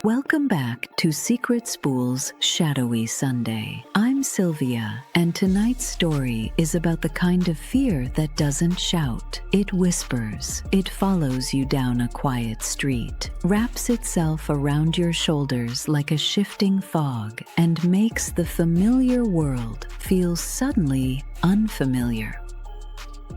Welcome back to SecretSpool's Shadowy Sunday. I'm Sylvia, and tonight's story is about the kind of fear that doesn't shout. It whispers. It follows you down a quiet street, wraps itself around your shoulders like a shifting fog, and makes the familiar world feel suddenly unfamiliar.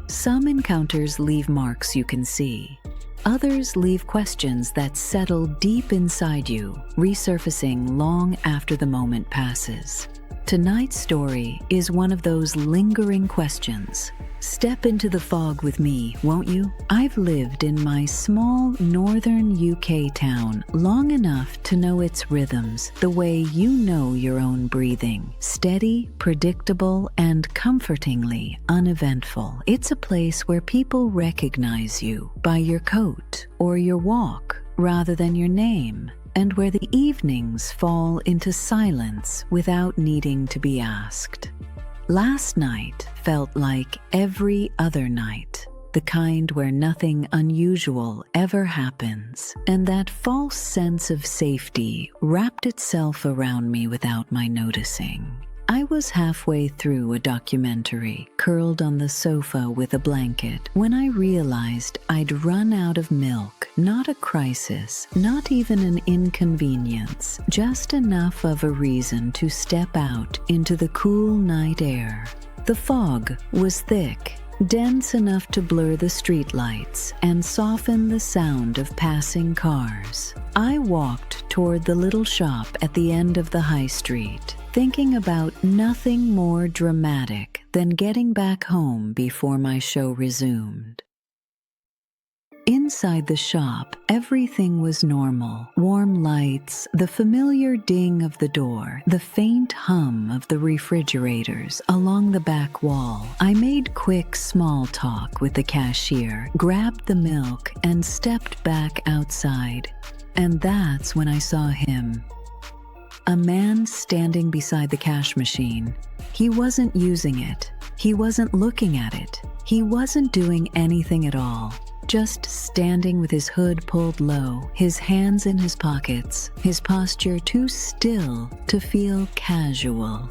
Some encounters leave marks you can see. Others leave questions that settle deep inside you, resurfacing long after the moment passes. Tonight's story is one of those lingering questions. Step into the fog with me, won't you? I've lived in my small northern UK town long enough to know its rhythms the way you know your own breathing. Steady, predictable, and comfortingly uneventful. It's a place where people recognize you by your coat or your walk rather than your name, and where the evenings fall into silence without needing to be asked. Last night felt like every other night, the kind where nothing unusual ever happens, and that false sense of safety wrapped itself around me without my noticing. I was halfway through a documentary, curled on the sofa with a blanket, when I realized I'd run out of milk. Not a crisis, not even an inconvenience, just enough of a reason to step out into the cool night air. The fog was thick, dense enough to blur the streetlights and soften the sound of passing cars. I walked toward the little shop at the end of the high street, thinking about nothing more dramatic than getting back home before my show resumed. Inside the shop, everything was normal. Warm lights, the familiar ding of the door, the faint hum of the refrigerators along the back wall. I made quick small talk with the cashier, grabbed the milk, and stepped back outside. And that's when I saw him. A man standing beside the cash machine. He wasn't using it. He wasn't looking at it. He wasn't doing anything at all. Just standing with his hood pulled low, his hands in his pockets, his posture too still to feel casual.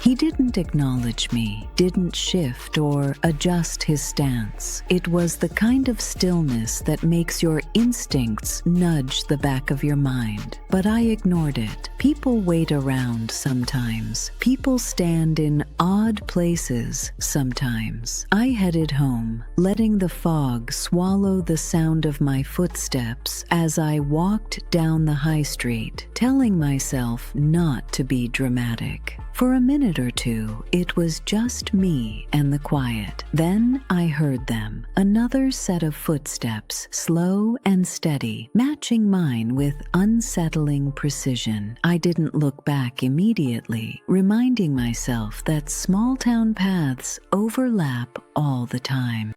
He didn't acknowledge me, didn't shift or adjust his stance. It was the kind of stillness that makes your instincts nudge the back of your mind. But I ignored it. People wait around sometimes. People stand in odd places sometimes. I headed home, letting the fog swallow the sound of my footsteps as I walked down the high street, telling myself not to be dramatic. For a minute or two, it was just me and the quiet. Then I heard them. Another set of footsteps, slow and steady, matching mine with unsettling precision. I didn't look back immediately, reminding myself that small-town paths overlap all the time.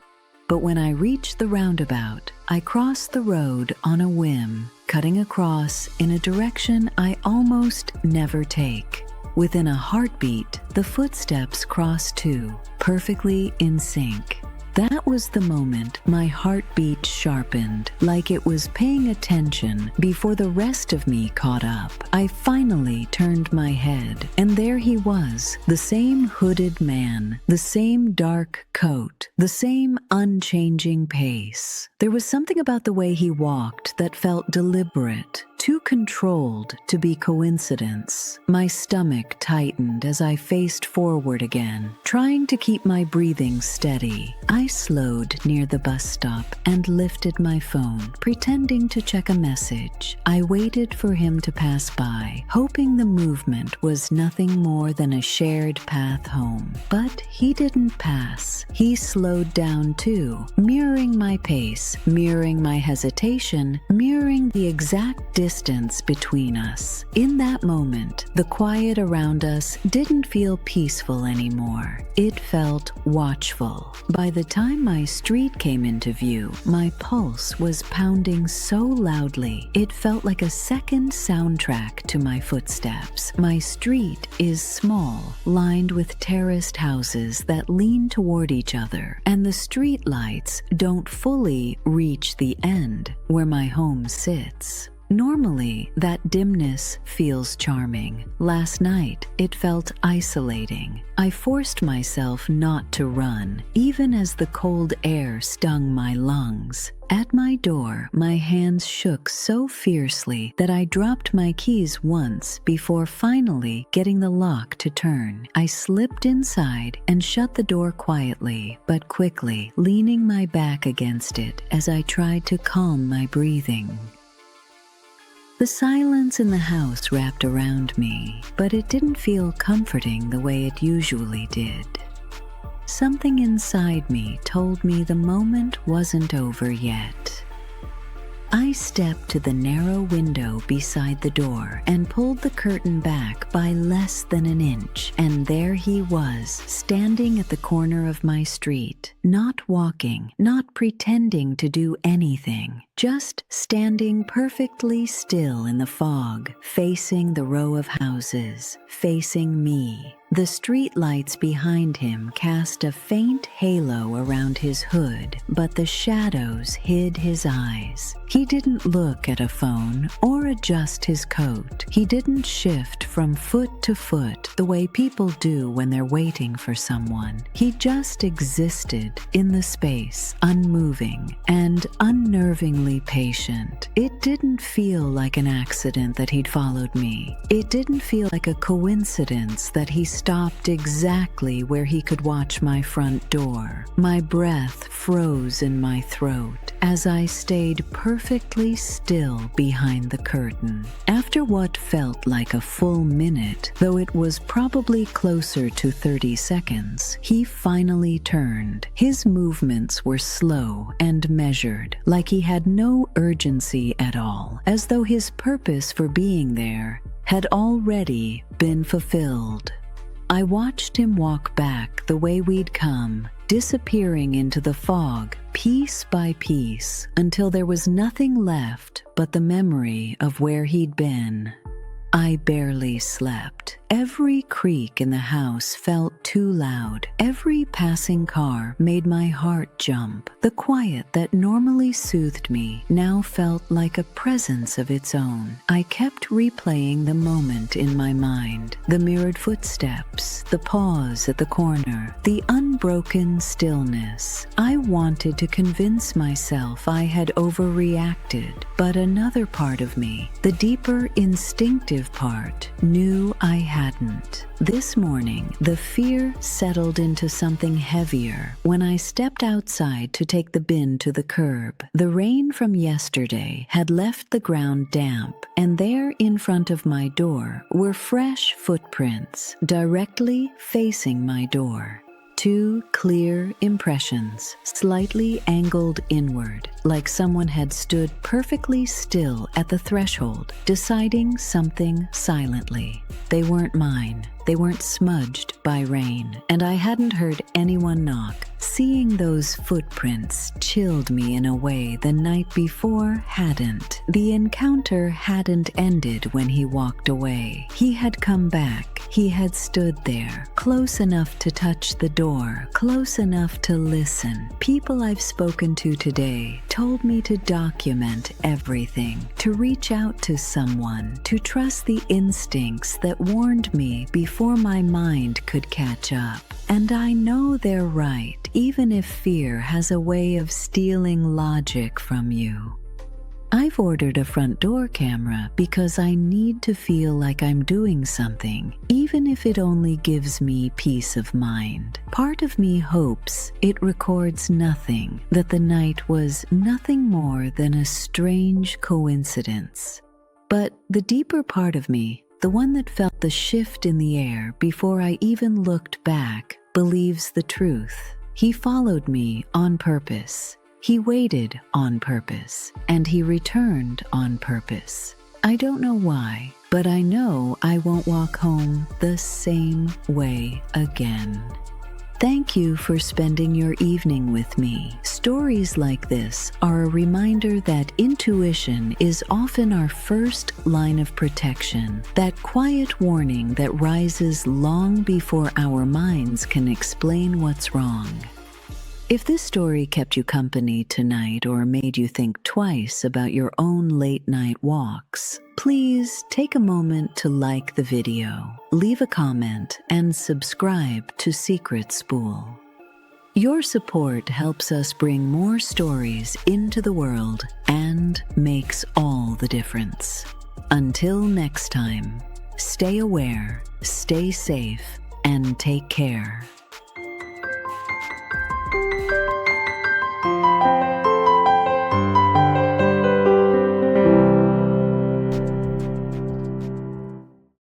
But when I reached the roundabout, I crossed the road on a whim, cutting across in a direction I almost never take. Within a heartbeat, the footsteps crossed too, perfectly in sync. That was the moment my heartbeat sharpened, like it was paying attention before the rest of me caught up. I finally turned my head, and there he was, the same hooded man, the same dark coat, the same unchanging pace. There was something about the way he walked that felt deliberate, too controlled to be coincidence. My stomach tightened as I faced forward again, trying to keep my breathing steady. I slowed near the bus stop and lifted my phone, pretending to check a message. I waited for him to pass by, hoping the movement was nothing more than a shared path home. But he didn't pass. He slowed down too, mirroring my pace, mirroring my hesitation, mirroring the exact distance between us. In that moment, the quiet around us didn't feel peaceful anymore. It felt watchful. By the time my street came into view, my pulse was pounding so loudly, it felt like a second soundtrack to my footsteps. My street is small, lined with terraced houses that lean toward each other, and the street lights don't fully reach the end where my home sits. Normally, that dimness feels charming. Last night, it felt isolating. I forced myself not to run, even as the cold air stung my lungs. At my door, my hands shook so fiercely that I dropped my keys once before finally getting the lock to turn. I slipped inside and shut the door quietly but quickly, leaning my back against it as I tried to calm my breathing. The silence in the house wrapped around me, but it didn't feel comforting the way it usually did. Something inside me told me the moment wasn't over yet. I stepped to the narrow window beside the door and pulled the curtain back by less than an inch, and there he was, standing at the corner of my street, not walking, not pretending to do anything, just standing perfectly still in the fog, facing the row of houses, facing me. The street lights behind him cast a faint halo around his hood, but the shadows hid his eyes. He didn't look at a phone or adjust his coat. He didn't shift from foot to foot the way people do when they're waiting for someone. He just existed in the space, unmoving and unnervingly patient. It didn't feel like an accident that he'd followed me. It didn't feel like a coincidence that he stopped exactly where he could watch my front door. My breath froze in my throat as I stayed perfectly still behind the curtain. After what felt like a full minute, though it was probably closer to 30 seconds, he finally turned. His movements were slow and measured, like he had no urgency at all, as though his purpose for being there had already been fulfilled. I watched him walk back the way we'd come, disappearing into the fog piece by piece until there was nothing left but the memory of where he'd been. I barely slept. Every creak in the house felt too loud. Every passing car made my heart jump. The quiet that normally soothed me now felt like a presence of its own. I kept replaying the moment in my mind. The mirrored footsteps, the pause at the corner, the unbroken stillness. I wanted to convince myself I had overreacted, but another part of me, the deeper instinctive part, knew I hadn't. This morning, the fear settled into something heavier when I stepped outside to take the bin to the curb. The rain from yesterday had left the ground damp, and there in front of my door were fresh footprints directly facing my door. Two clear impressions, slightly angled inward, like someone had stood perfectly still at the threshold, deciding something silently. They weren't mine. They weren't smudged by rain, and I hadn't heard anyone knock. Seeing those footprints chilled me in a way the night before hadn't. The encounter hadn't ended when he walked away. He had come back. He had stood there, close enough to touch the door, close enough to listen. People I've spoken to today told me to document everything, to reach out to someone, to trust the instincts that warned me before my mind could catch up. And I know they're right, even if fear has a way of stealing logic from you. I've ordered a front door camera because I need to feel like I'm doing something, even if it only gives me peace of mind. Part of me hopes it records nothing, that the night was nothing more than a strange coincidence. But the deeper part of me, the one that felt the shift in the air before I even looked back, believes the truth. He followed me on purpose. He waited on purpose, and he returned on purpose. I don't know why, but I know I won't walk home the same way again. Thank you for spending your evening with me. Stories like this are a reminder that intuition is often our first line of protection, that quiet warning that rises long before our minds can explain what's wrong. If this story kept you company tonight or made you think twice about your own late-night walks, please take a moment to like the video, leave a comment, and subscribe to SecretSpool. Your support helps us bring more stories into the world and makes all the difference. Until next time, stay aware, stay safe, and take care.